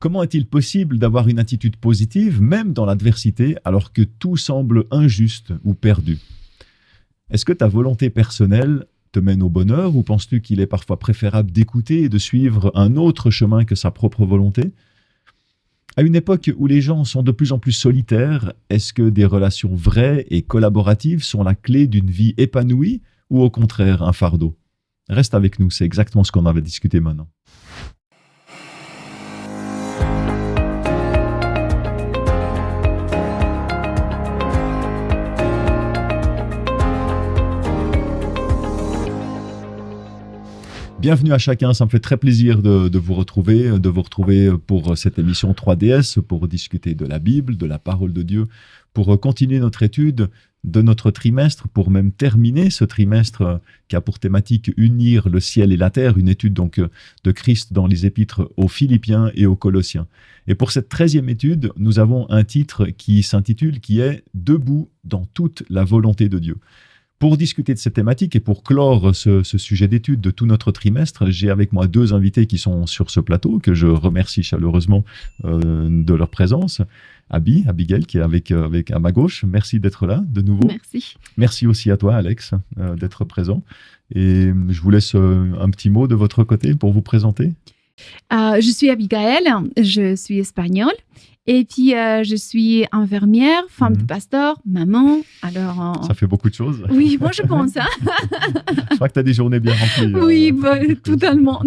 Comment est-il possible d'avoir une attitude positive, même dans l'adversité, alors que tout semble injuste ou perdu? Est-ce que ta volonté personnelle te mène au bonheur ou penses-tu qu'il est parfois préférable d'écouter et de suivre un autre chemin que sa propre volonté? À une époque où les gens sont de plus en plus solitaires, est-ce que des relations vraies et collaboratives sont la clé d'une vie épanouie ou au contraire un fardeau? Reste avec nous, c'est exactement ce qu'on avait discuté maintenant. Bienvenue à chacun, ça me fait très plaisir de vous retrouver pour cette émission 3DS, pour discuter de la Bible, de la parole de Dieu, pour continuer notre étude de notre trimestre, pour même terminer ce trimestre qui a pour thématique unir le ciel et la terre, une étude donc de Christ dans les épîtres aux Philippiens et aux Colossiens. Et pour cette 13e étude, nous avons un titre qui s'intitule, qui est « Debout dans toute la volonté de Dieu ». Pour discuter de cette thématique et pour clore ce sujet d'étude de tout notre trimestre, j'ai avec moi deux invités qui sont sur ce plateau, que je remercie chaleureusement de leur présence. Abigail, qui est avec à ma gauche. Merci d'être là de nouveau. Merci. Merci aussi à toi, Alex, d'être présent. Et je vous laisse un petit mot de votre côté pour vous présenter. Je suis Abigail, je suis espagnole. Et puis, je suis infirmière, femme de pasteur, maman. Alors, ça fait beaucoup de choses. Oui, moi, je pense. Hein. Je crois que tu as des journées bien remplies. Oui, totalement.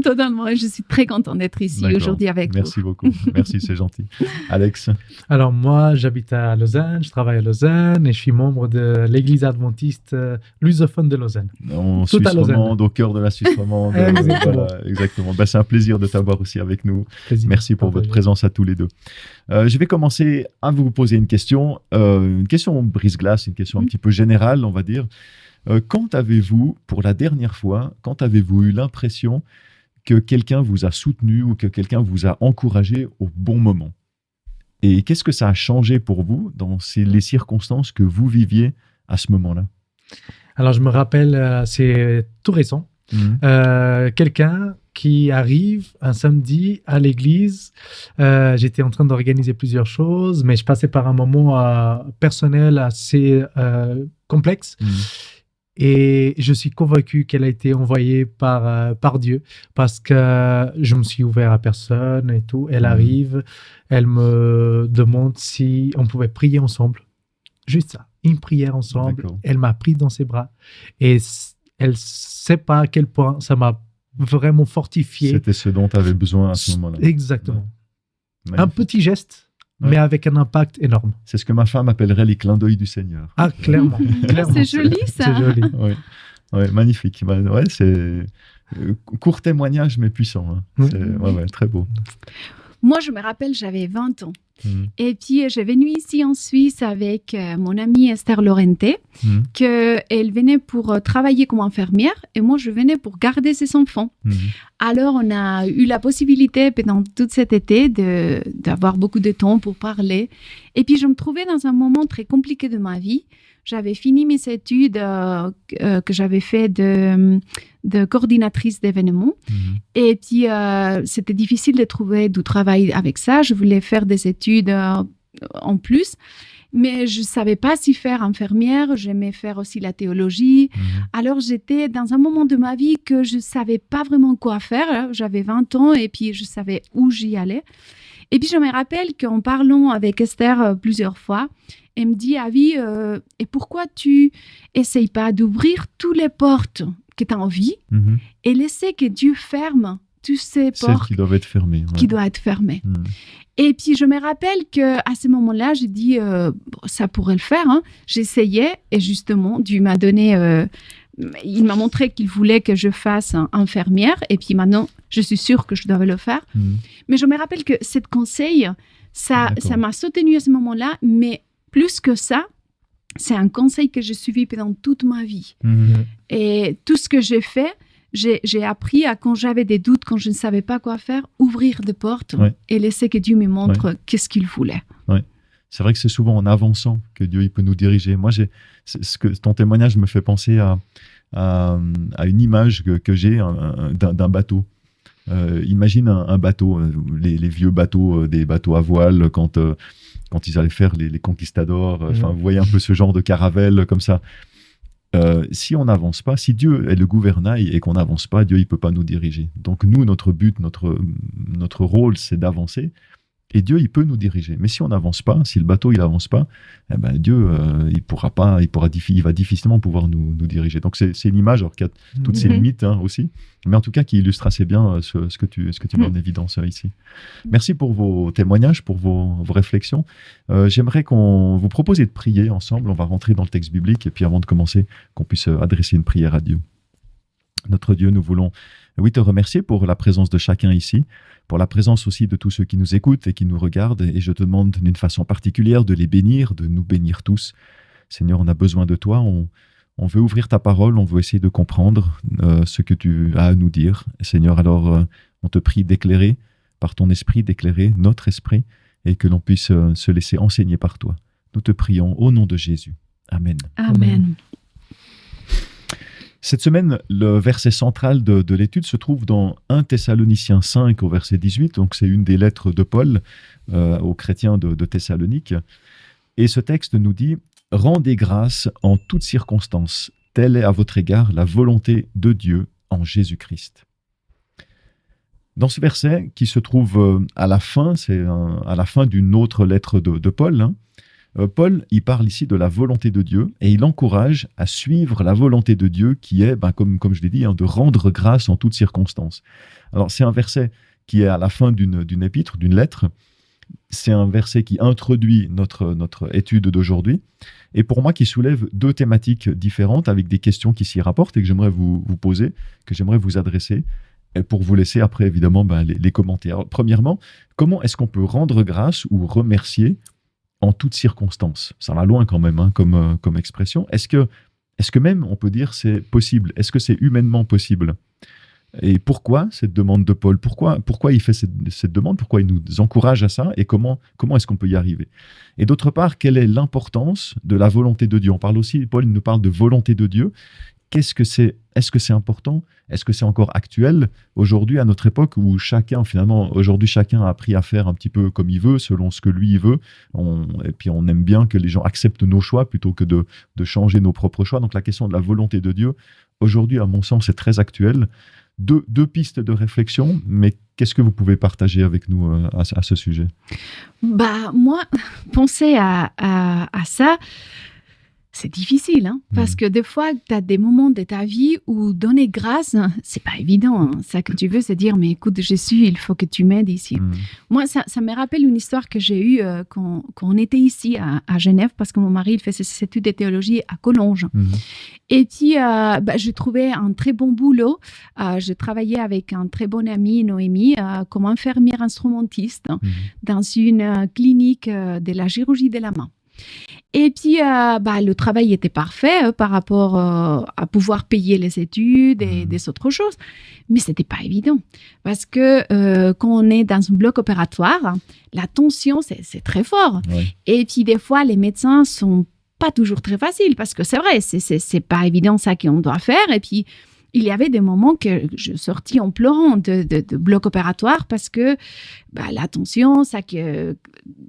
Je suis très contente d'être ici aujourd'hui avec vous. Merci beaucoup. Merci, c'est gentil. Alex? Alors, moi, j'habite à Lausanne, je travaille à Lausanne et je suis membre de l'Église adventiste lusophone de Lausanne. En Suisse romande, au cœur de la Suisse romande. Voilà, exactement. C'est un plaisir de t'avoir aussi avec nous. Merci pour votre présence à tous les deux. Je vais commencer à vous poser une question brise-glace, une question un petit peu générale, on va dire. Quand avez-vous, pour la dernière fois, eu l'impression que quelqu'un vous a soutenu ou que quelqu'un vous a encouragé au bon moment? Et qu'est-ce que ça a changé pour vous dans les circonstances que vous viviez à ce moment-là? Alors, je me rappelle, c'est tout récent. Quelqu'un qui arrive un samedi à l'église. J'étais en train d'organiser plusieurs choses, mais je passais par un moment personnel assez complexe. Et je suis convaincu qu'elle a été envoyée par Dieu, parce que je me suis ouvert à personne et tout. Elle arrive, elle me demande si on pouvait prier ensemble. Juste ça, une prière ensemble. D'accord. Elle m'a pris dans ses bras. Et elle ne sait pas à quel point ça m'a vraiment fortifié. C'était ce dont tu avais besoin à ce moment-là. Exactement. Ouais. Un petit geste, mais avec un impact énorme. C'est ce que ma femme appellerait les clins d'œil du Seigneur. Ah, clairement. C'est joli, ça. C'est joli. Ouais, magnifique. Ouais, c'est court témoignage, mais puissant. Hein. C'est très beau. Moi, je me rappelle, j'avais 20 ans. Et puis, je suis venue ici en Suisse avec mon amie Esther Lorente, qu'elle venait pour travailler comme infirmière et moi, je venais pour garder ses enfants. Alors, on a eu la possibilité pendant tout cet été d'avoir beaucoup de temps pour parler. Et puis, je me trouvais dans un moment très compliqué de ma vie. J'avais fini mes études que j'avais fait de coordinatrice d'événements. Et puis, c'était difficile de trouver du travail avec ça. Je voulais faire des études en plus, mais je ne savais pas si faire infirmière. J'aimais faire aussi la théologie. Alors, j'étais dans un moment de ma vie que je ne savais pas vraiment quoi faire. J'avais 20 ans et puis je savais où j'y allais. Et puis, je me rappelle qu'en parlant avec Esther plusieurs fois, elle me dit, Avi, et pourquoi tu n'essayes pas d'ouvrir toutes les portes que tu as envie et laisser que Dieu ferme toutes ces portes qui doivent être fermées. Qui doivent être fermées. Et puis, je me rappelle qu'à ce moment-là, j'ai dit, ça pourrait le faire. Hein. J'essayais et justement, Dieu m'a donné... il m'a montré qu'il voulait que je fasse infirmière et puis maintenant, je suis sûre que je devais le faire. Mais je me rappelle que ce conseil, ça m'a soutenu à ce moment-là, mais plus que ça, c'est un conseil que j'ai suivi pendant toute ma vie. Et tout ce que j'ai fait, j'ai appris à, quand j'avais des doutes, quand je ne savais pas quoi faire, ouvrir des portes et laisser que Dieu me montre qu'est-ce qu'il voulait. C'est vrai que c'est souvent en avançant que Dieu il peut nous diriger. Moi, ton témoignage me fait penser à une image que j'ai d'un bateau. Imagine un bateau, les vieux bateaux, des bateaux à voile, quand ils allaient faire les conquistadors. Vous voyez un peu ce genre de caravelle comme ça. Si on n'avance pas, si Dieu est le gouvernail et qu'on n'avance pas, Dieu il peut pas nous diriger. Donc nous, notre but, notre rôle, c'est d'avancer. Et Dieu, il peut nous diriger. Mais si on n'avance pas, si le bateau, il n'avance pas, Dieu, il va difficilement pouvoir nous diriger. Donc, c'est une image, alors qu'il y a toutes ces limites aussi, mais en tout cas, qui illustre assez bien ce que tu mets en évidence ici. Merci pour vos témoignages, pour vos réflexions. J'aimerais qu'on vous propose de prier ensemble. On va rentrer dans le texte biblique, et puis avant de commencer, qu'on puisse adresser une prière à Dieu. Notre Dieu, nous voulons te remercier pour la présence de chacun ici, pour la présence aussi de tous ceux qui nous écoutent et qui nous regardent. Et je te demande d'une façon particulière de les bénir, de nous bénir tous. Seigneur, on a besoin de toi. On veut ouvrir ta parole, on veut essayer de comprendre ce que tu as à nous dire. Seigneur, alors on te prie d'éclairer par ton esprit, d'éclairer notre esprit et que l'on puisse se laisser enseigner par toi. Nous te prions au nom de Jésus. Amen. Amen. Cette semaine, le verset central de l'étude se trouve dans 1 Thessaloniciens 5 au verset 18. Donc, c'est une des lettres de Paul aux chrétiens de Thessalonique. Et ce texte nous dit « Rendez grâce en toutes circonstances, telle est à votre égard la volonté de Dieu en Jésus-Christ. » Dans ce verset qui se trouve à la fin, c'est à la fin d'une autre lettre de Paul, Paul, il parle ici de la volonté de Dieu et il encourage à suivre la volonté de Dieu qui est, comme je l'ai dit, de rendre grâce en toutes circonstances. Alors, c'est un verset qui est à la fin d'une épître, d'une lettre. C'est un verset qui introduit notre étude d'aujourd'hui et pour moi qui soulève deux thématiques différentes avec des questions qui s'y rapportent et que j'aimerais vous poser, que j'aimerais vous adresser et pour vous laisser après, évidemment, les commentaires. Alors, premièrement, comment est-ce qu'on peut rendre grâce ou remercier en toutes circonstances? Ça va loin quand même comme expression. Est-ce que même on peut dire c'est possible? Est-ce que c'est humainement possible? Et pourquoi cette demande de Paul? Pourquoi il fait cette demande? Pourquoi il nous encourage à ça? Et comment est-ce qu'on peut y arriver? Et d'autre part, quelle est l'importance de la volonté de Dieu? On parle aussi, Paul nous parle de volonté de Dieu. Qu'est-ce que c'est? Est-ce que c'est important? Est-ce que c'est encore actuel aujourd'hui à notre époque où chacun a appris à faire un petit peu comme il veut, selon ce que lui il veut. Et puis on aime bien que les gens acceptent nos choix plutôt que de changer nos propres choix. Donc la question de la volonté de Dieu, aujourd'hui à mon sens, c'est très actuel. Deux pistes de réflexion, mais qu'est-ce que vous pouvez partager avec nous à ce sujet? Moi, penser à ça, c'est difficile, parce que des fois, tu as des moments de ta vie où donner grâce, c'est pas évident. Ça que tu veux, c'est dire, mais écoute, Jésus, il faut que tu m'aides ici. Moi, ça me rappelle une histoire que j'ai eue quand on était ici à Genève, parce que mon mari, il fait ses études de théologie à Collonges. Et puis, je trouvais un très bon boulot. Je travaillais avec un très bon ami, Noémie, comme infirmière instrumentiste dans une clinique de la chirurgie de la main. Et puis, le travail était parfait par rapport à pouvoir payer les études et des autres choses. Mais ce n'était pas évident. Parce que quand on est dans un bloc opératoire, la tension, c'est très fort. Ouais. Et puis, des fois, les médecins ne sont pas toujours très faciles. Parce que c'est vrai, ce n'est pas évident ça qu'on doit faire. Et puis, il y avait des moments que je sortis en pleurant de bloc opératoire parce que la tension, ça que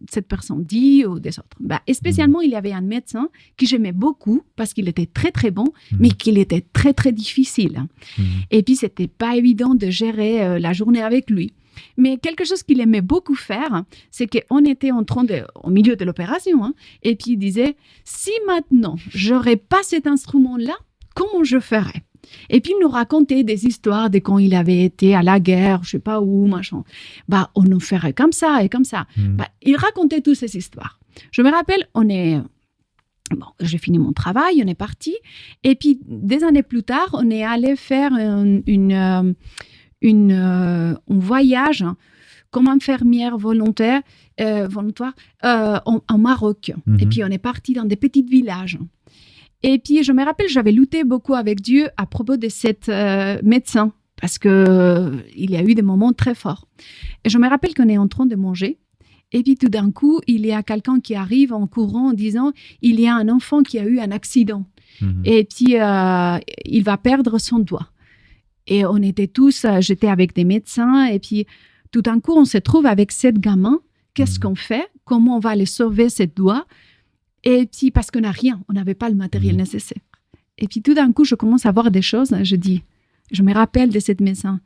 cette personne dit ou des autres. Et spécialement, il y avait un médecin que j'aimais beaucoup parce qu'il était très, très bon, mais qu'il était très, très difficile. Et puis, ce n'était pas évident de gérer la journée avec lui. Mais quelque chose qu'il aimait beaucoup faire, c'est qu'on était au milieu de l'opération, et puis il disait, si maintenant, je n'aurais pas cet instrument-là, comment je ferais? Et puis, il nous racontait des histoires de quand il avait été à la guerre, je ne sais pas où, machin. On nous ferait comme ça et comme ça. Il racontait toutes ces histoires. Je me rappelle, j'ai fini mon travail, on est parti. Et puis, des années plus tard, on est allé faire un voyage comme infirmière volontaire en Maroc. Et puis, on est parti dans des petits villages. Et puis, je me rappelle, j'avais lutté beaucoup avec Dieu à propos de cet médecin, parce qu'il y a eu des moments très forts. Et je me rappelle qu'on est en train de manger, et puis tout d'un coup, il y a quelqu'un qui arrive en courant en disant « Il y a un enfant qui a eu un accident, et puis il va perdre son doigt. » Et on était tous, j'étais avec des médecins. Et puis, tout d'un coup, on se trouve avec 7 gamins. Qu'est-ce qu'on fait? Comment on va les sauver, ces doigts? Et puis, parce qu'on n'a rien, on n'avait pas le matériel nécessaire. Et puis, tout d'un coup, je commence à voir des choses. Je me rappelle de cette médecin.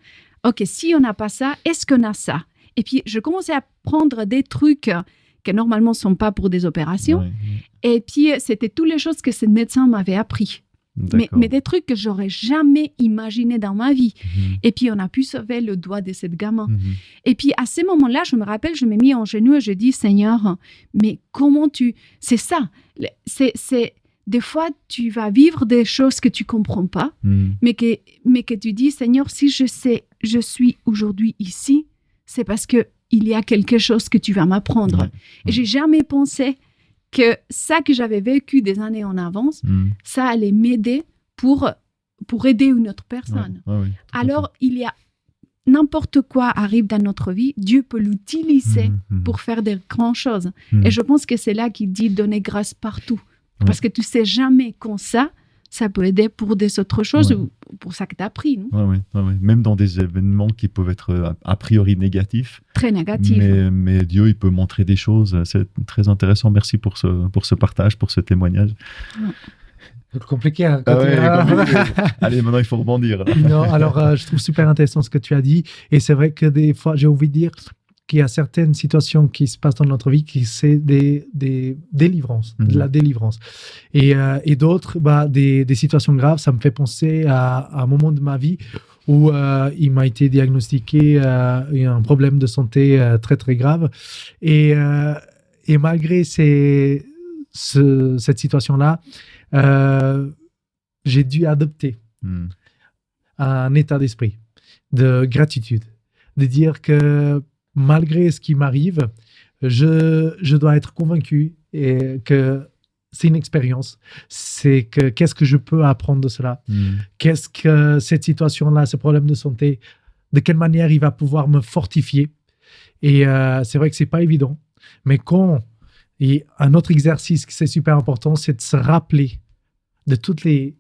OK, si on n'a pas ça, est-ce qu'on a ça? Et puis, je commençais à prendre des trucs qui normalement ne sont pas pour des opérations. Et puis, c'était toutes les choses que ce médecin m'avait appris. Mais des trucs que j'aurais jamais imaginé dans ma vie. Et puis, on a pu sauver le doigt de cette gamin. Et puis, à ce moment-là, je me rappelle, je me mis en genoux et je dis, Seigneur, mais comment tu... C'est ça. C'est... Des fois, tu vas vivre des choses que tu comprends pas, mais que tu dis, Seigneur, si je suis aujourd'hui ici, c'est parce que il y a quelque chose que tu vas m'apprendre. Et j'ai jamais pensé que ça que j'avais vécu des années en avance, ça allait m'aider pour aider une autre personne. Alors, il y a n'importe quoi arrive dans notre vie, Dieu peut l'utiliser pour faire des grandes choses. Et je pense que c'est là qu'il dit donner grâce partout. Parce que tu sais jamais quand ça peut aider pour des autres choses ou pour ça que tu as appris. Même dans des événements qui peuvent être a priori négatifs. Très négatifs. Mais Dieu, il peut montrer des choses. C'est très intéressant. Merci pour ce partage, pour ce témoignage. Compliqué. Hein, Allez, maintenant, il faut rebondir. Non, alors, je trouve super intéressant ce que tu as dit. Et c'est vrai que des fois, j'ai envie de dire qu'il y a certaines situations qui se passent dans notre vie qui c'est des délivrances, de la délivrance. Et d'autres, des situations graves. Ça me fait penser à un moment de ma vie où il m'a été diagnostiqué un problème de santé très, très grave. Et malgré cette situation-là, j'ai dû adopter un état d'esprit de gratitude, de dire que malgré ce qui m'arrive, je dois être convaincu et que c'est une expérience. C'est que qu'est-ce que je peux apprendre de cela? Qu'est-ce que cette situation-là, ce problème de santé, de quelle manière il va pouvoir me fortifier? Et c'est vrai que c'est pas évident, mais et un autre exercice qui c'est super important, c'est de se rappeler de toutes les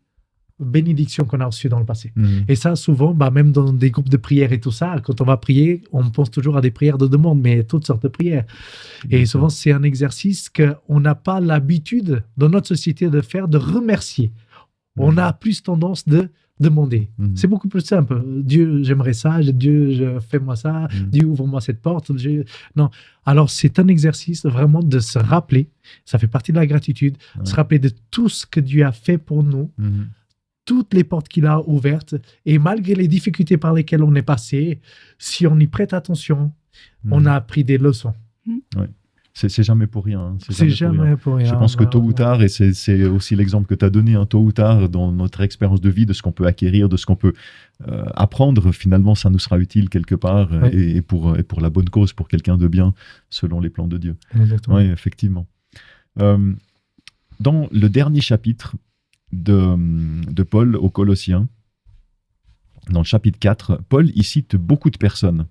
bénédictions qu'on a reçues dans le passé. Et ça, souvent, même dans des groupes de prière et tout ça, quand on va prier, on pense toujours à des prières de demande, mais toutes sortes de prières. Et souvent, c'est un exercice qu'on n'a pas l'habitude dans notre société de faire, de remercier. On a plus tendance de demander. C'est beaucoup plus simple. Dieu, j'aimerais ça. Dieu, fais-moi ça. Dieu, ouvre-moi cette porte. Non. Alors, c'est un exercice vraiment de se rappeler. Ça fait partie de la gratitude. Se rappeler de tout ce que Dieu a fait pour nous. Toutes les portes qu'il a ouvertes. Et malgré les difficultés par lesquelles on est passé, si on y prête attention, on a appris des leçons. C'est jamais pour rien. C'est jamais pour rien. Je pense que tôt ou tard, et c'est aussi l'exemple que tu as donné, tôt ou tard, dans notre expérience de vie, de ce qu'on peut acquérir, de ce qu'on peut apprendre, finalement, ça nous sera utile quelque part et pour la bonne cause, pour quelqu'un de bien, selon les plans de Dieu. Oui, effectivement. Dans le dernier chapitre de Paul aux Colossiens, dans le chapitre 4, Paul y cite beaucoup de personnes.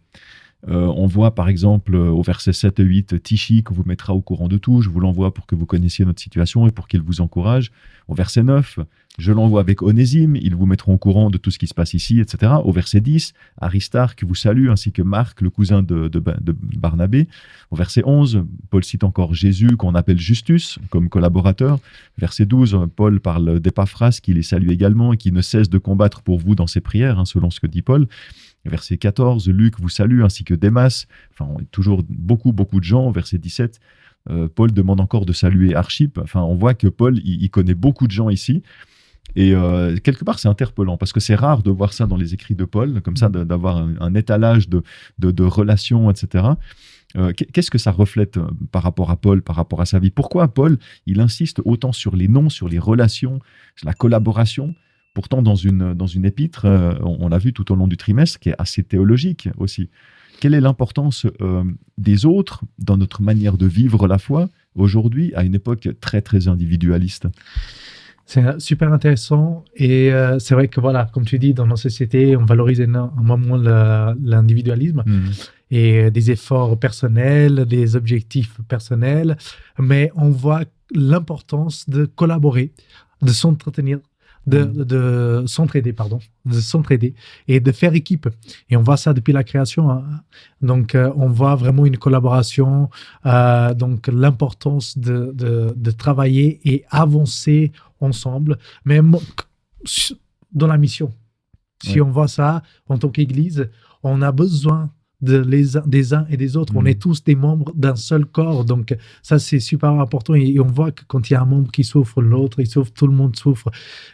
On voit par exemple au verset 7 et 8 Tichy que vous mettra au courant de tout, je vous l'envoie pour que vous connaissiez notre situation et pour qu'il vous encourage. Au verset 9, je l'envoie avec Onésime, ils vous mettront au courant de tout ce qui se passe ici, etc. Au verset 10, Aristarque vous salue, ainsi que Marc, le cousin de Barnabé. Au verset 11, Paul cite encore Jésus, qu'on appelle Justus, comme collaborateur. Verset 12, Paul parle d'Épaphras, qui les salue également et qui ne cesse de combattre pour vous dans ses prières, selon ce que dit Paul. Verset 14, Luc vous salue, ainsi que Démas. Enfin, toujours beaucoup de gens. Verset 17, Paul demande encore de saluer Archippe. Enfin, on voit que Paul, il connaît beaucoup de gens ici. Et quelque part, c'est interpellant, parce que c'est rare de voir ça dans les écrits de Paul, comme ça, d'avoir un étalage de relations, etc. Qu'est-ce que ça reflète par rapport à Paul, par rapport à sa vie? Pourquoi Paul, il insiste autant sur les noms, sur les relations, sur la collaboration? Pourtant, dans une épître, on l'a vu tout au long du trimestre, qui est assez théologique aussi. Quelle est l'importance des autres dans notre manière de vivre la foi aujourd'hui, à une époque très, très individualiste? C'est super intéressant. Et c'est vrai que, voilà, comme tu dis, dans nos sociétés, on valorise énormément l'individualisme et des efforts personnels, des objectifs personnels. Mais on voit l'importance de collaborer, de s'entretenir, de s'entraider, et de faire équipe. Et on voit ça depuis la création. Hein. Donc, on voit vraiment une collaboration, donc l'importance de travailler et avancer ensemble, même dans la mission. Si on voit ça en tant qu'Église, on a besoin des uns et des autres. On est tous des membres d'un seul corps. Donc, ça, c'est super important. Et on voit que quand il y a un membre qui souffre, l'autre, il souffre, tout le monde souffre.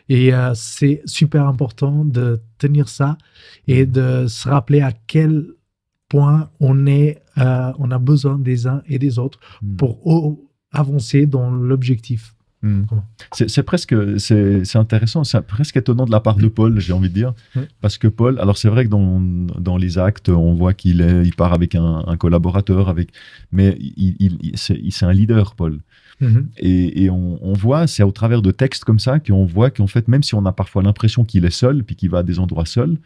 Et c'est super important de tenir ça et de se rappeler à quel point on a besoin des uns et des autres pour avancer dans l'objectif. C'est intéressant, c'est presque étonnant de la part de Paul, j'ai envie de dire, parce que Paul, alors c'est vrai que dans les actes, on voit qu'il part avec un collaborateur, mais c'est un leader, Paul. Et on voit, c'est au travers de textes comme ça qu'on voit qu'en fait, même si on a parfois l'impression qu'il est seul, puis qu'il va à des endroits seul,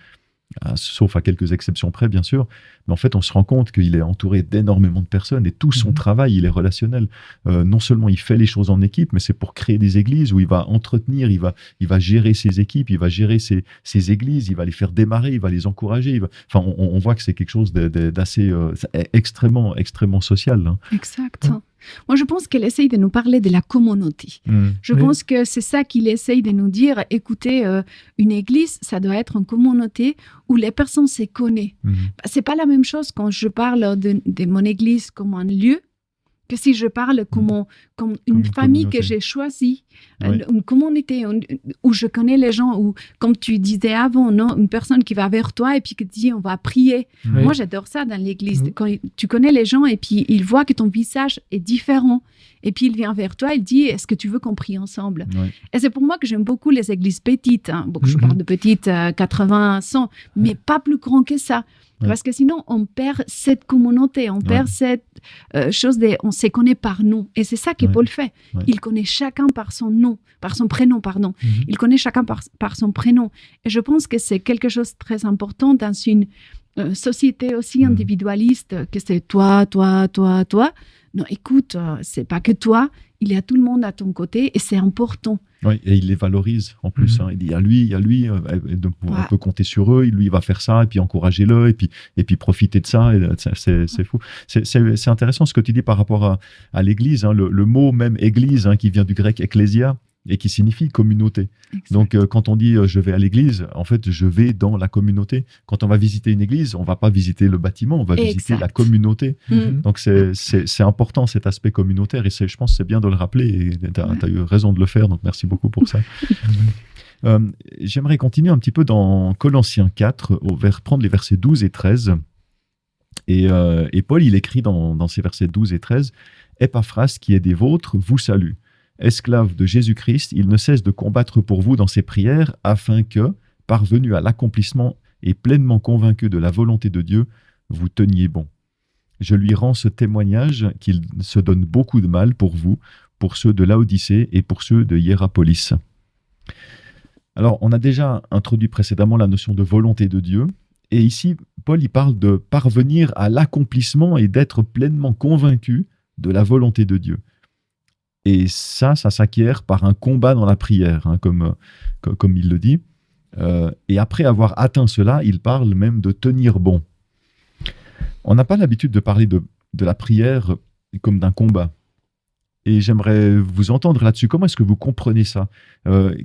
sauf à quelques exceptions près, bien sûr, mais en fait, on se rend compte qu'il est entouré d'énormément de personnes et tout son travail, il est relationnel. Non seulement il fait les choses en équipe, mais c'est pour créer des églises où il va entretenir, il va gérer ses équipes, il va gérer ses églises, il va les faire démarrer, il va les encourager. Enfin, on voit que c'est quelque chose d'assez extrêmement, extrêmement social. Hein. Exact. Moi, je pense qu'elle essaye de nous parler de la communauté. Je pense que c'est ça qu'il essaye de nous dire. Écoutez, une église, ça doit être une communauté où les personnes se connaissent. C'est pas la même chose quand je parle de mon église comme un lieu que si je parle comme une famille que j'ai choisie, une communauté où je connais les gens, où, comme tu disais avant, non, une personne qui va vers toi et puis qui te dit on va prier. Moi, j'adore ça dans l'église. Quand tu connais les gens et puis il voit que ton visage est différent. Et puis il vient vers toi, il dit est-ce que tu veux qu'on prie ensemble? Et c'est pour moi que j'aime beaucoup les églises petites. Hein. Je parle de petites, 80, 100, mais pas plus grand que ça. Parce que sinon, on perd cette communauté, on perd cette chose on se connaît par nom. Et c'est ça que Paul fait. Il connaît chacun par son nom, par son prénom, pardon. Il connaît chacun par son prénom. Et je pense que c'est quelque chose de très important dans une société aussi individualiste, que c'est toi, toi, toi, toi. Non, écoute, c'est pas que toi, il y a tout le monde à ton côté et c'est important. Oui, et il les valorise en plus. Hein. Il dit, il y a lui, on peut compter sur eux, lui il va faire ça, et puis encouragez-le, et puis profitez de ça. Et c'est fou. C'est intéressant ce que tu dis par rapport à l'église. Hein. Le mot même église, hein, qui vient du grec ecclésia, et qui signifie communauté. Exact. Donc, quand on dit je vais à l'église, en fait, je vais dans la communauté. Quand on va visiter une église, on ne va pas visiter le bâtiment, on va visiter la communauté. Donc, c'est important cet aspect communautaire et je pense que c'est bien de le rappeler et tu as eu raison de le faire, donc merci beaucoup pour ça. J'aimerais continuer un petit peu dans Colossiens 4, prendre les versets 12 et 13. Et Paul, il écrit dans ces versets 12 et 13 « Épaphras, qui est des vôtres, vous salue. Esclave de Jésus-Christ, il ne cesse de combattre pour vous dans ses prières, afin que, parvenu à l'accomplissement et pleinement convaincu de la volonté de Dieu, vous teniez bon. Je lui rends ce témoignage qu'il se donne beaucoup de mal pour vous, pour ceux de Laodicée et pour ceux de Hiérapolis. » Alors, on a déjà introduit précédemment la notion de volonté de Dieu, et ici, Paul il parle de parvenir à l'accomplissement et d'être pleinement convaincu de la volonté de Dieu. Et ça s'acquiert par un combat dans la prière, hein, comme il le dit. Et après avoir atteint cela, il parle même de tenir bon. On n'a pas l'habitude de parler de la prière comme d'un combat. Et j'aimerais vous entendre là-dessus. Comment est-ce que vous comprenez ça?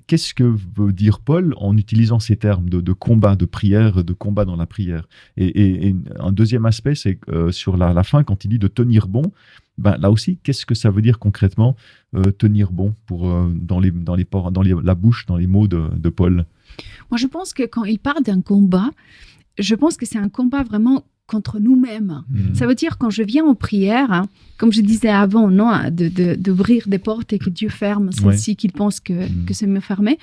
Qu'est-ce que veut dire Paul en utilisant ces termes de combat, de prière, de combat dans la prière? Et un deuxième aspect, c'est sur la fin, quand il dit de tenir bon, ben, là aussi, qu'est-ce que ça veut dire concrètement tenir bon dans la bouche, dans les mots de Paul? Moi, je pense que quand il parle d'un combat, je pense que c'est un combat vraiment contre nous-mêmes. Ça veut dire quand je viens en prière, hein, comme je disais avant, non, d'ouvrir des portes et que Dieu ferme celles-ci qu'il pense que c'est mieux fermé.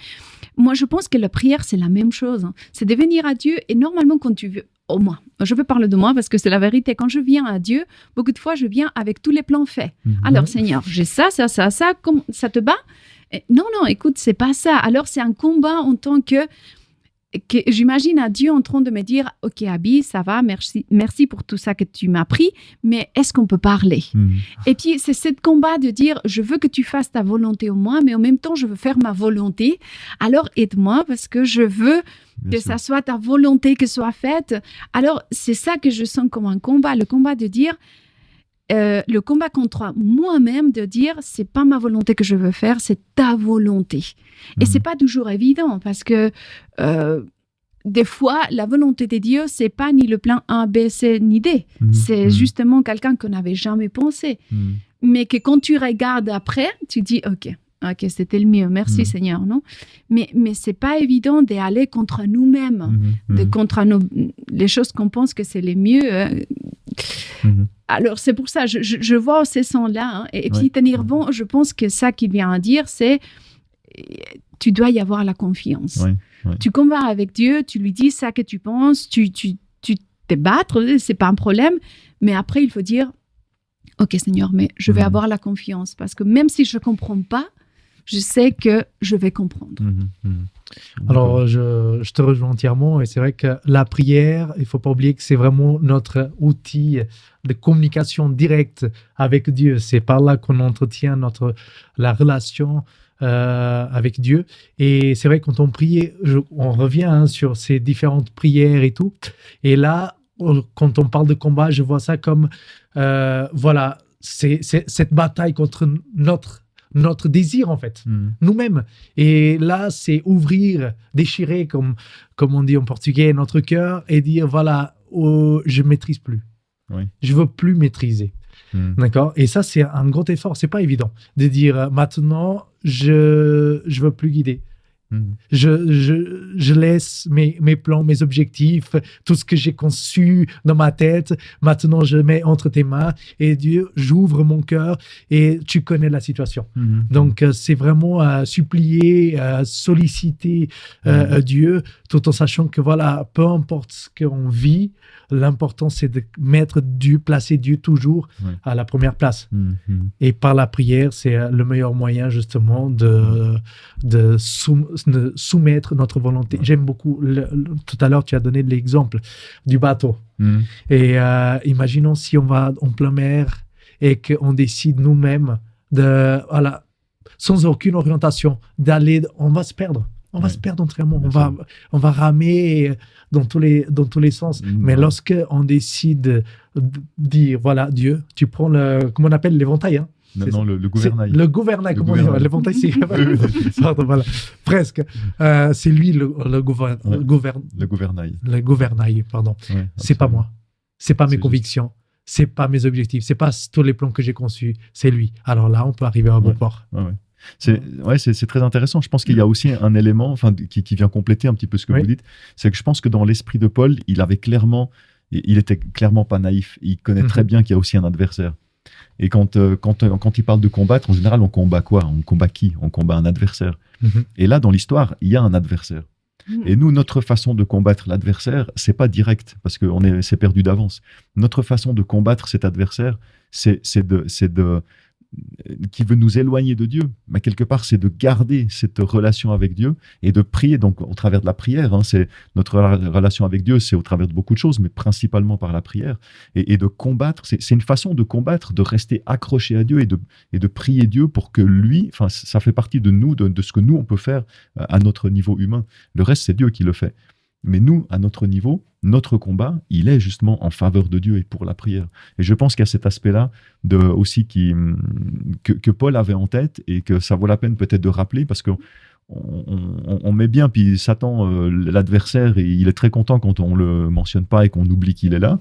Moi, je pense que la prière, c'est la même chose. Hein. C'est de venir à Dieu et normalement, quand tu veux, au moins, je peux parler de moi parce que c'est la vérité. Quand je viens à Dieu, beaucoup de fois, je viens avec tous les plans faits. Alors, Seigneur, j'ai ça, comme ça te bat? Non, écoute, c'est pas ça. Alors, c'est un combat en tant que que j'imagine à Dieu en train de me dire « Ok, Abby, ça va, merci pour tout ça que tu m'as appris, mais est-ce qu'on peut parler ?» Et puis, c'est ce combat de dire « Je veux que tu fasses ta volonté au moins, mais en même temps, je veux faire ma volonté. Alors, aide-moi parce que je veux que ça soit ta volonté qui soit faite. » Alors, c'est ça que je sens comme un combat, le combat de dire... le combat contre moi-même de dire c'est pas ma volonté que je veux faire, c'est ta volonté. Et c'est pas toujours évident parce que des fois la volonté de Dieu c'est pas ni le plan A, B, C ni D. C'est justement quelqu'un qu'on n'avait jamais pensé. Mais que quand tu regardes après, tu dis ok, c'était le mieux, merci Seigneur, non? Mais c'est pas évident d'aller contre nous-mêmes, contre les choses qu'on pense que c'est les mieux. Alors, c'est pour ça, je vois ces sons-là. Et puis, tenir bon, je pense que ça qu'il vient à dire, c'est tu dois y avoir la confiance. Tu combats avec Dieu, tu lui dis ça que tu penses, tu te battre, c'est pas un problème. Mais après, il faut dire, OK, Seigneur, mais je vais avoir la confiance. Parce que même si je ne comprends pas, je sais que je vais comprendre. Alors, je te rejoins entièrement. Et c'est vrai que la prière, il ne faut pas oublier que c'est vraiment notre outil de communication directe avec Dieu. C'est par là qu'on entretient la relation avec Dieu. Et c'est vrai, quand on prie, on revient sur ces différentes prières et tout. Et là, quand on parle de combat, je vois ça comme, voilà, c'est cette bataille contre notre désir, en fait, nous-mêmes. Et là, c'est ouvrir, déchirer, comme on dit en portugais, notre cœur et dire, voilà, je ne maîtrise plus. Je ne veux plus maîtriser. D'accord? Et ça, c'est un gros effort. Ce n'est pas évident de dire, maintenant, je ne veux plus guider. Je laisse mes plans, mes objectifs, tout ce que j'ai conçu dans ma tête. Maintenant, je mets entre tes mains et Dieu, j'ouvre mon cœur et tu connais la situation. Donc, c'est vraiment supplier, solliciter Dieu, tout en sachant que voilà, peu importe ce qu'on vit, l'important, c'est de placer Dieu toujours à la première place. Et par la prière, c'est le meilleur moyen, justement, de soumettre notre volonté. J'aime beaucoup, tout à l'heure, tu as donné l'exemple du bateau. Et imaginons si on va en plein mer et qu'on décide nous-mêmes, voilà, sans aucune orientation, on va se perdre. On va se perdre entièrement. On va ramer dans tous les sens. Mais lorsque on décide de dire, voilà, Dieu, tu prends comment on appelle l'éventail, hein? Non, le gouvernail. Le gouvernail, comment on dit? L'éventail, c'est... Pardon, voilà. Presque. C'est lui le gouvernail. Le gouvernail, pardon. Ouais, c'est pas moi. C'est pas mes convictions. C'est pas mes objectifs. C'est pas tous les plans que j'ai conçus. C'est lui. Alors là, on peut arriver à bon port. C'est très intéressant. Je pense qu'il y a aussi un élément qui vient compléter un petit peu ce que vous dites. C'est que je pense que dans l'esprit de Paul, il était clairement pas naïf. Il connaît très bien qu'il y a aussi un adversaire. Et quand il parle de combattre, en général, on combat quoi? On combat qui? On combat un adversaire. Et là, dans l'histoire, il y a un adversaire. Et nous, notre façon de combattre l'adversaire, c'est pas direct, parce que c'est perdu d'avance. Notre façon de combattre cet adversaire, c'est qui veut nous éloigner de Dieu. Mais quelque part, c'est de garder cette relation avec Dieu et de prier, donc au travers de la prière. C'est notre relation avec Dieu, c'est au travers de beaucoup de choses, mais principalement par la prière. Et de combattre, c'est une façon de combattre, de rester accroché à Dieu et de prier Dieu pour que lui, ça fait partie de nous, de ce que nous, on peut faire à notre niveau humain. Le reste, c'est Dieu qui le fait. Mais nous, à notre niveau, notre combat, il est justement en faveur de Dieu et pour la prière. Et je pense qu'il y a cet aspect-là aussi que Paul avait en tête et que ça vaut la peine peut-être de rappeler parce qu'on met bien, puis Satan, l'adversaire, il est très content quand on ne le mentionne pas et qu'on oublie qu'il est là.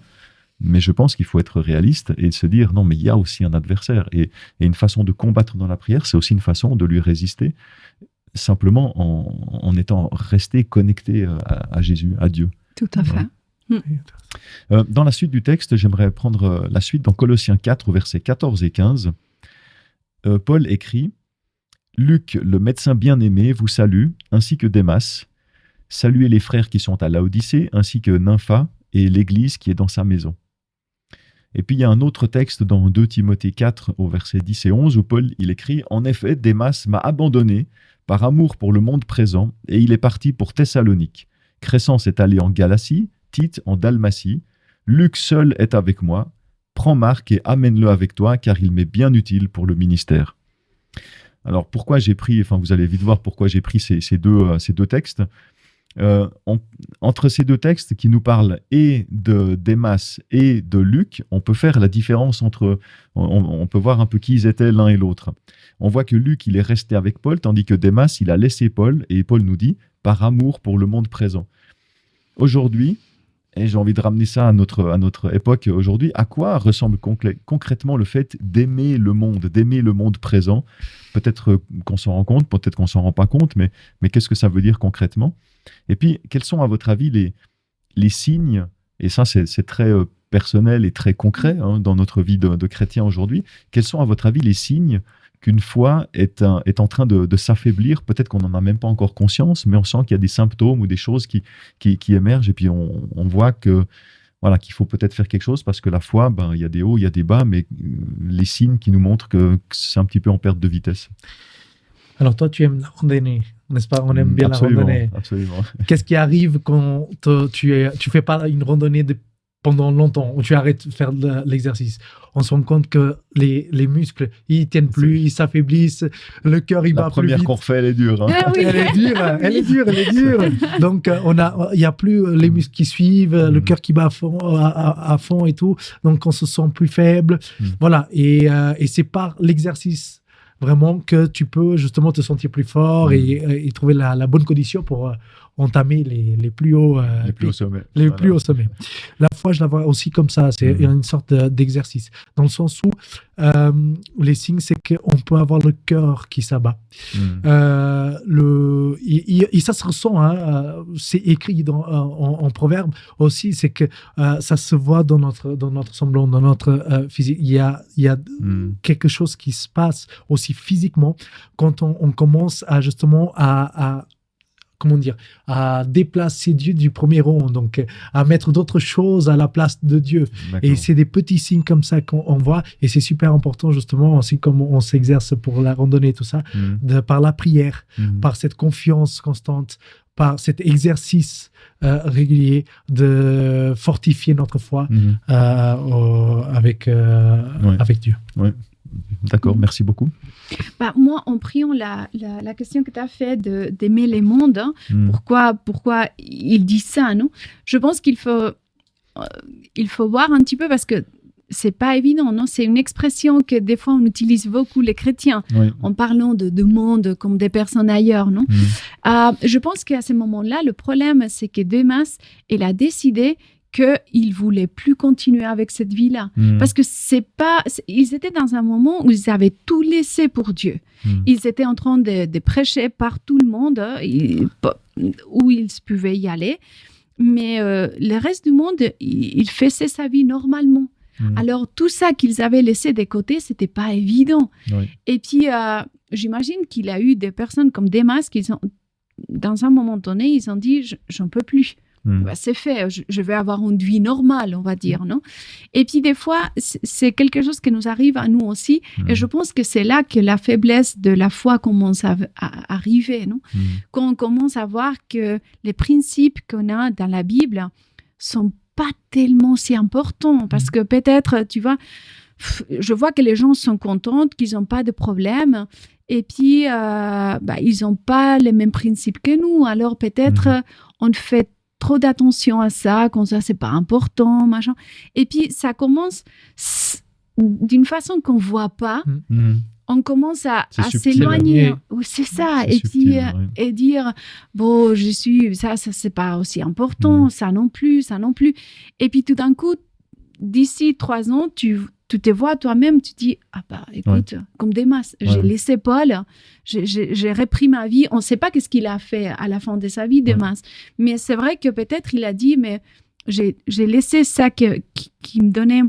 Mais je pense qu'il faut être réaliste et se dire non, mais il y a aussi un adversaire. Et une façon de combattre dans la prière, c'est aussi une façon de lui résister. Simplement en étant resté connecté à Jésus, à Dieu. Tout à fait. Dans la suite du texte, j'aimerais prendre la suite dans Colossiens 4, versets 14 et 15. Paul écrit « Luc, le médecin bien-aimé, vous salue, ainsi que Démas. Saluez les frères qui sont à Laodicée, ainsi que Nympha et l'Église qui est dans sa maison. » Et puis il y a un autre texte dans 2 Timothée 4, au verset 10 et 11, où Paul il écrit « En effet, Démas m'a abandonné par amour pour le monde présent, et il est parti pour Thessalonique. Crescence est allé en Galatie, Tite en Dalmatie. Luc seul est avec moi. Prends Marc et amène-le avec toi, car il m'est bien utile pour le ministère. » Alors, pourquoi j'ai pris, vous allez vite voir pourquoi j'ai pris ces deux textes. Entre ces deux textes qui nous parlent et de Démas et de Luc, on peut faire la différence entre... On peut voir un peu qui ils étaient l'un et l'autre. On voit que Luc, il est resté avec Paul, tandis que Démas, il a laissé Paul, et Paul nous dit, par amour pour le monde présent. Aujourd'hui, et j'ai envie de ramener ça à notre époque aujourd'hui, à quoi ressemble concrètement le fait d'aimer le monde présent? Peut-être qu'on s'en rend compte, peut-être qu'on s'en rend pas compte, mais qu'est-ce que ça veut dire concrètement? Et puis, quels sont à votre avis les signes, et ça c'est très personnel et très concret dans notre vie de chrétien aujourd'hui, quels sont à votre avis les signes qu'une foi est en train de s'affaiblir? Peut-être qu'on n'en a même pas encore conscience, mais on sent qu'il y a des symptômes ou des choses qui émergent, et puis on voit que voilà, qu'il faut peut-être faire quelque chose, parce que la foi, il y a des hauts, il y a des bas, mais les signes qui nous montrent que c'est un petit peu en perte de vitesse. Alors toi, tu aimes la randonnée, n'est-ce pas? On aime bien absolument, la randonnée. Absolument. Qu'est-ce qui arrive quand tu fais pas une randonnée pendant longtemps, où tu arrêtes de faire de l'exercice? On se rend compte que les muscles, ils tiennent plus, ils s'affaiblissent, le cœur, il bat plus vite. La première qu'on refait, elle est dure. Ah oui. Elle est dure. Donc, il n'y a plus les muscles qui suivent, le cœur qui bat à fond et tout. Donc, on se sent plus faible. Voilà. Et c'est par l'exercice vraiment que tu peux justement te sentir plus fort et trouver la bonne condition pour entamer les plus hauts sommets. Plus hauts sommets. La foi, je la vois aussi comme ça. C'est une sorte d'exercice. Dans le sens où les signes, c'est qu'on peut avoir le cœur qui s'abat. Et ça se ressent. C'est écrit en proverbe aussi. C'est que ça se voit dans notre semblant, dans notre physique. Il y a quelque chose qui se passe aussi physiquement quand on commence à justement à déplacer Dieu du premier rang, donc à mettre d'autres choses à la place de Dieu. D'accord. Et c'est des petits signes comme ça qu'on voit, et c'est super important justement aussi comme on s'exerce pour la randonnée, tout ça, par la prière, par cette confiance constante, par cet exercice régulier de fortifier notre foi avec Dieu. Ouais. D'accord, merci beaucoup. Moi, en priant la question que tu as faite d'aimer les mondes, pourquoi il dit ça, non? Je pense qu'il faut voir un petit peu, parce que c'est pas évident, non? C'est une expression que des fois on utilise beaucoup les chrétiens en parlant de monde comme des personnes ailleurs, non? Je pense qu'à ce moment-là, le problème, c'est que Démas, il a décidé qu'ils ne voulaient plus continuer avec cette vie-là. Parce que ils étaient dans un moment où ils avaient tout laissé pour Dieu. Ils étaient en train de prêcher par tout le monde, où ils pouvaient y aller. Mais le reste du monde, il faisait sa vie normalement. Alors, tout ça qu'ils avaient laissé de côté, ce n'était pas évident. Et puis, j'imagine qu'il a eu des personnes comme Démas qui, dans un moment donné, ils ont dit « j'en peux plus ». C'est fait, je vais avoir une vie normale, on va dire, non? Et puis des fois, c'est quelque chose qui nous arrive à nous aussi, et je pense que c'est là que la faiblesse de la foi commence à arriver, non? Quand on commence à voir que les principes qu'on a dans la Bible sont pas tellement si importants, parce que peut-être, tu vois, je vois que les gens sont contents, qu'ils n'ont pas de problème, et puis ils n'ont pas les mêmes principes que nous, alors peut-être on fait trop d'attention à ça, quand ça c'est pas important, machin. Et puis ça commence d'une façon qu'on voit pas. On commence à s'éloigner. C'est ça. Et puis et dire bon, ça c'est pas aussi important, ça non plus. Et puis tout d'un coup, d'ici 3 ans, tu te vois toi-même, tu dis écoute, comme Démas, j'ai laissé Paul, j'ai repris ma vie. On ne sait pas qu'est-ce qu'il a fait à la fin de sa vie, Démas, mais c'est vrai que peut-être il a dit mais j'ai laissé ça qui me donnait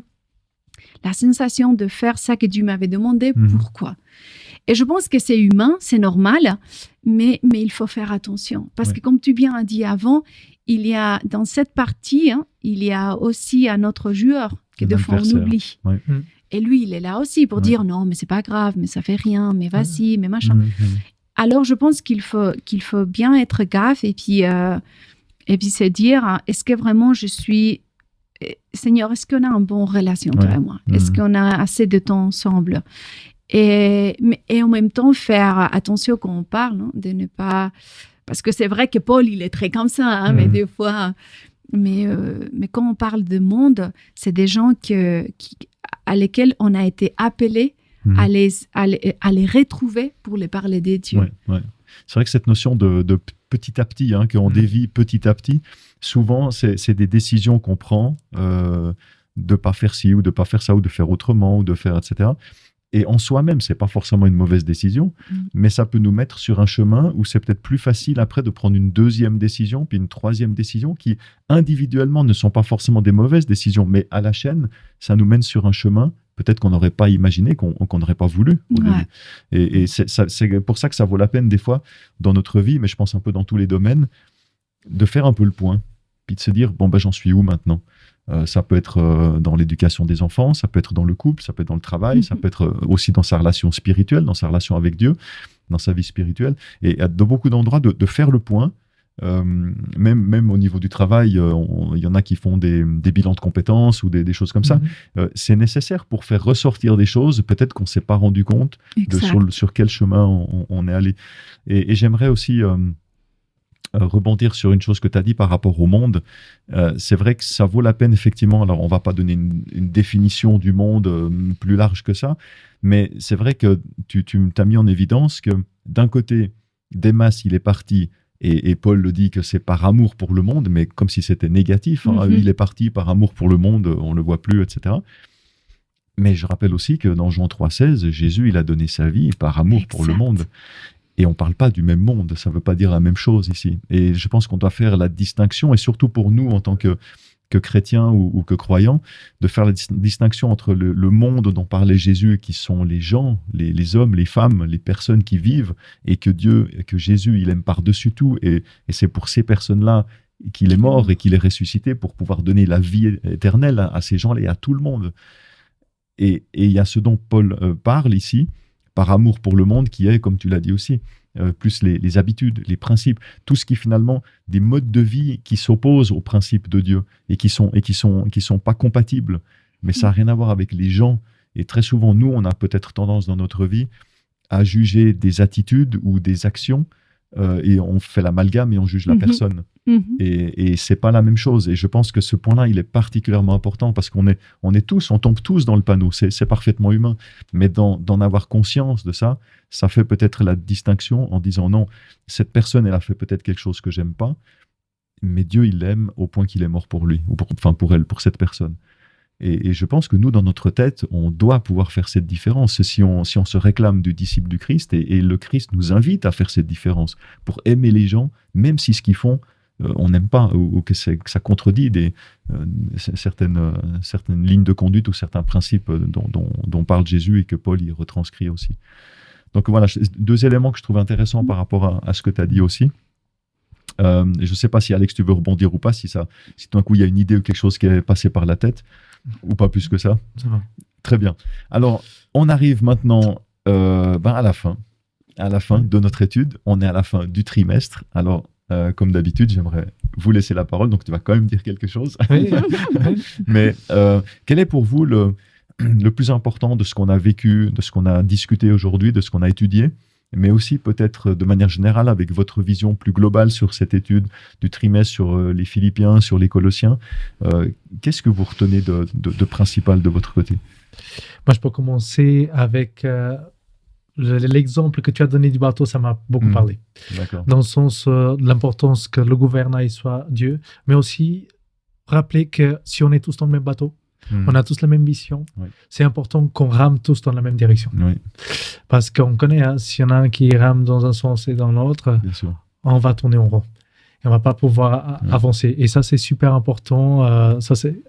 la sensation de faire ça que Dieu m'avait demandé. Pourquoi? Et je pense que c'est humain, c'est normal, mais il faut faire attention, parce que comme tu bien as dit avant, il y a dans cette partie, il y a aussi un autre joueur que de fois on oublie. Et lui, il est là aussi pour dire non, mais c'est pas grave, mais ça fait rien, mais vas-y, mais machin. Alors, je pense qu'il faut bien être gaffe et puis Et puis se dire, est-ce que vraiment je suis... Seigneur, est-ce qu'on a une bonne relation, toi et moi? Est-ce qu'on a assez de temps ensemble? Et en même temps, faire attention quand on parle, hein, de ne pas... Parce que c'est vrai que Paul, il est très comme ça, hein, mais des fois... Mais quand on parle de monde, c'est des gens à lesquels on a été appelés à les retrouver pour les parler des dieux. Ouais. C'est vrai que cette notion de petit à petit, hein, qu'on dévie petit à petit, souvent, c'est des décisions qu'on prend de ne pas faire ci ou de ne pas faire ça ou de faire autrement ou de faire, etc. Et en soi-même, ce n'est pas forcément une mauvaise décision, mais ça peut nous mettre sur un chemin où c'est peut-être plus facile après de prendre une deuxième décision, puis une troisième décision qui, individuellement, ne sont pas forcément des mauvaises décisions, mais à la chaîne, ça nous mène sur un chemin peut-être qu'on n'aurait pas imaginé, qu'on n'aurait pas voulu. Et c'est pour ça que ça vaut la peine, des fois, dans notre vie, mais je pense un peu dans tous les domaines, de faire un peu le point, puis de se dire, j'en suis où maintenant ? Ça peut être dans l'éducation des enfants, ça peut être dans le couple, ça peut être dans le travail, ça peut être aussi dans sa relation spirituelle, dans sa relation avec Dieu, dans sa vie spirituelle. Et dans beaucoup d'endroits, de faire le point, même au niveau du travail, il y en a qui font des bilans de compétences ou des choses comme ça. C'est nécessaire pour faire ressortir des choses, peut-être qu'on ne s'est pas rendu compte sur quel chemin on est allé. Et j'aimerais aussi... rebondir sur une chose que tu as dit par rapport au monde. C'est vrai que ça vaut la peine, effectivement. Alors, on ne va pas donner une définition du monde plus large que ça, mais c'est vrai que tu t'as mis en évidence que, d'un côté, Démas, il est parti, et Paul le dit que c'est par amour pour le monde, mais comme si c'était négatif. Hein. Il est parti par amour pour le monde, on ne le voit plus, etc. Mais je rappelle aussi que dans Jean 3,16, Jésus, il a donné sa vie par amour pour le monde. Et on ne parle pas du même monde, ça ne veut pas dire la même chose ici. Et je pense qu'on doit faire la distinction, et surtout pour nous en tant que chrétiens ou que croyants, de faire la distinction entre le monde dont parlait Jésus, qui sont les gens, les hommes, les femmes, les personnes qui vivent, et que Jésus, il aime par-dessus tout. Et c'est pour ces personnes-là qu'il est mort et qu'il est ressuscité pour pouvoir donner la vie éternelle à ces gens-là et à tout le monde. Et il y a ce dont Paul parle ici, par amour pour le monde, qui est, comme tu l'as dit aussi, plus les habitudes, les principes, tout ce qui finalement, des modes de vie qui s'opposent aux principes de Dieu et qui sont pas compatibles. Mais ça n'a rien à voir avec les gens. Et très souvent, nous, on a peut-être tendance dans notre vie à juger des attitudes ou des actions et on fait l'amalgame et on juge la personne. Et c'est pas la même chose. Et je pense que ce point-là, il est particulièrement important parce qu'on on tombe tous dans le panneau. C'est parfaitement humain. Mais d'en avoir conscience de ça, ça fait peut-être la distinction en disant non, cette personne, elle a fait peut-être quelque chose que j'aime pas, mais Dieu, il l'aime au point qu'il est mort pour lui, ou pour elle, pour cette personne. Et je pense que nous, dans notre tête, on doit pouvoir faire cette différence si on se réclame du disciple du Christ, et le Christ nous invite à faire cette différence pour aimer les gens, même si ce qu'ils font, on n'aime pas, ou que ça contredit certaines lignes de conduite ou certains principes dont parle Jésus et que Paul y retranscrit aussi. Donc voilà, 2 éléments que je trouve intéressants par rapport à ce que tu as dit aussi. Je ne sais pas si Alex, tu veux rebondir ou pas, si d'un coup il y a une idée ou quelque chose qui est passé par la tête, ou pas plus que ça. Ça va. Très bien. Alors, on arrive maintenant à la fin de notre étude. On est à la fin du trimestre. Alors, comme d'habitude, j'aimerais vous laisser la parole, donc tu vas quand même dire quelque chose. Oui. Mais quel est pour vous le plus important de ce qu'on a vécu, de ce qu'on a discuté aujourd'hui, de ce qu'on a étudié, mais aussi peut-être de manière générale avec votre vision plus globale sur cette étude du trimestre, sur les Philippiens, sur les Colossiens. Qu'est-ce que vous retenez de principal de votre côté ? Moi, je peux commencer avec l'exemple que tu as donné du bateau, ça m'a beaucoup parlé. D'accord. Dans le sens de l'importance que le gouvernail soit Dieu, mais aussi rappeler que si on est tous dans le même bateau, on a tous la même mission. Oui. C'est important qu'on rame tous dans la même direction. Oui. Parce qu'on connaît, s'il y en a un qui rame dans un sens et dans l'autre, on va tourner en rond. Et on ne va pas pouvoir avancer. Et ça, c'est super important. Ça, c'est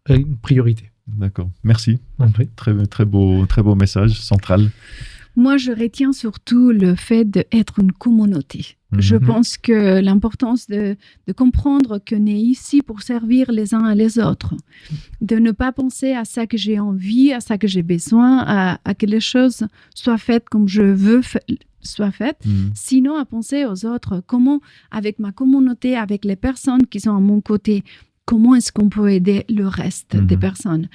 une priorité. D'accord. Merci. Oui. Très beau message central. Moi, je retiens surtout le fait d'être une communauté. Je pense que l'importance de comprendre qu'on est ici pour servir les uns et les autres. De ne pas penser à ça que j'ai envie, à ça que j'ai besoin, à que les choses soient faites comme je veux soit faite, sinon à penser aux autres, comment, avec ma communauté, avec les personnes qui sont à mon côté, comment est-ce qu'on peut aider le reste des personnes.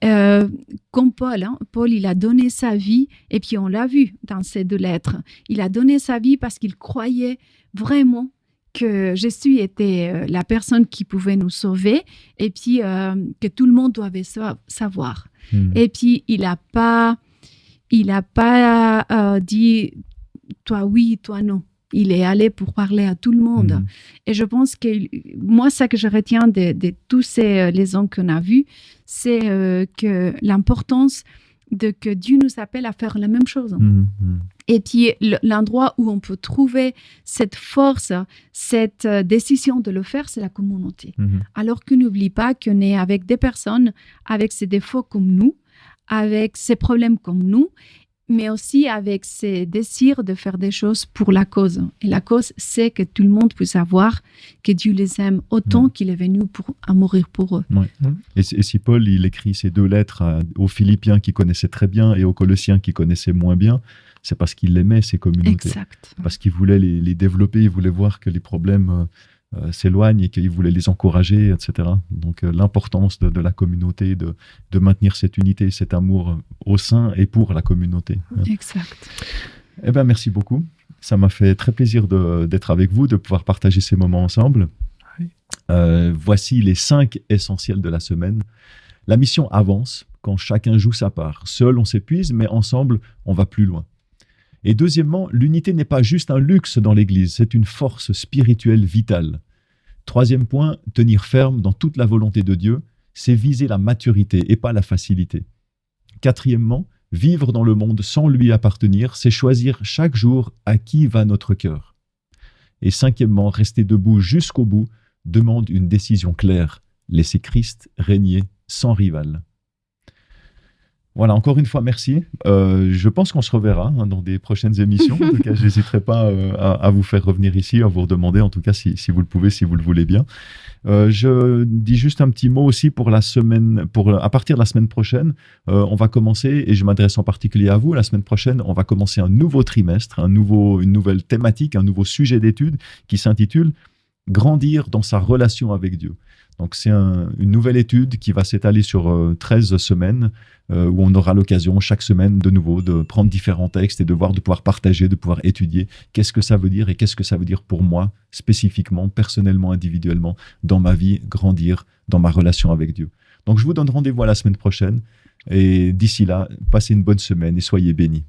Comme Paul, Paul, il a donné sa vie, et puis on l'a vu dans ces 2 lettres. Il a donné sa vie parce qu'il croyait vraiment que Jésus était la personne qui pouvait nous sauver, et puis que tout le monde devait savoir. Et puis, il n'a pas dit toi oui, toi non. Il est allé pour parler à tout le monde. Et je pense que moi, ça que je retiens de tous les hommes qu'on a vus, c'est que l'importance de que Dieu nous appelle à faire la même chose. Et puis, l'endroit où on peut trouver cette force, cette décision de le faire, c'est la communauté. Alors qu'on n'oublie pas qu'on est avec des personnes avec ses défauts comme nous, avec ses problèmes comme nous, mais aussi avec ses désirs de faire des choses pour la cause. Et la cause, c'est que tout le monde puisse savoir que Dieu les aime autant qu'il est venu à mourir pour eux. Et si Paul, il écrit ces 2 lettres aux Philippiens qui connaissaient très bien et aux Colossiens qui connaissaient moins bien, c'est parce qu'il aimait ces communautés. Exact. Parce qu'il voulait les développer, il voulait voir que les problèmes s'éloignent et qu'il voulait les encourager, etc. Donc l'importance de la communauté, de maintenir cette unité, cet amour au sein et pour la communauté. Exact. Eh bien, merci beaucoup. Ça m'a fait très plaisir d'être avec vous, de pouvoir partager ces moments ensemble. Voici les 5 essentiels de la semaine. La mission avance quand chacun joue sa part. Seul, on s'épuise, mais ensemble, on va plus loin. Et deuxièmement, l'unité n'est pas juste un luxe dans l'Église, c'est une force spirituelle vitale. 3e point, tenir ferme dans toute la volonté de Dieu, c'est viser la maturité et pas la facilité. 4e, vivre dans le monde sans lui appartenir, c'est choisir chaque jour à qui va notre cœur. Et 5e, rester debout jusqu'au bout demande une décision claire, laisser Christ régner sans rival. Voilà, encore une fois, merci. Je pense qu'on se reverra dans des prochaines émissions. En tout cas, je n'hésiterai pas à vous faire revenir ici, à vous redemander, en tout cas, si vous le pouvez, si vous le voulez bien. Je dis juste un petit mot aussi pour la semaine, à partir de la semaine prochaine, on va commencer, et je m'adresse en particulier à vous, la semaine prochaine, on va commencer un nouveau trimestre, une nouvelle thématique, un nouveau sujet d'étude qui s'intitule « Grandir dans sa relation avec Dieu ». Donc, c'est une nouvelle étude qui va s'étaler sur 13 semaines où on aura l'occasion chaque semaine de nouveau de prendre différents textes et de pouvoir partager, de pouvoir étudier qu'est-ce que ça veut dire et qu'est-ce que ça veut dire pour moi spécifiquement, personnellement, individuellement, dans ma vie, grandir dans ma relation avec Dieu. Donc, je vous donne rendez-vous à la semaine prochaine et d'ici là, passez une bonne semaine et soyez bénis.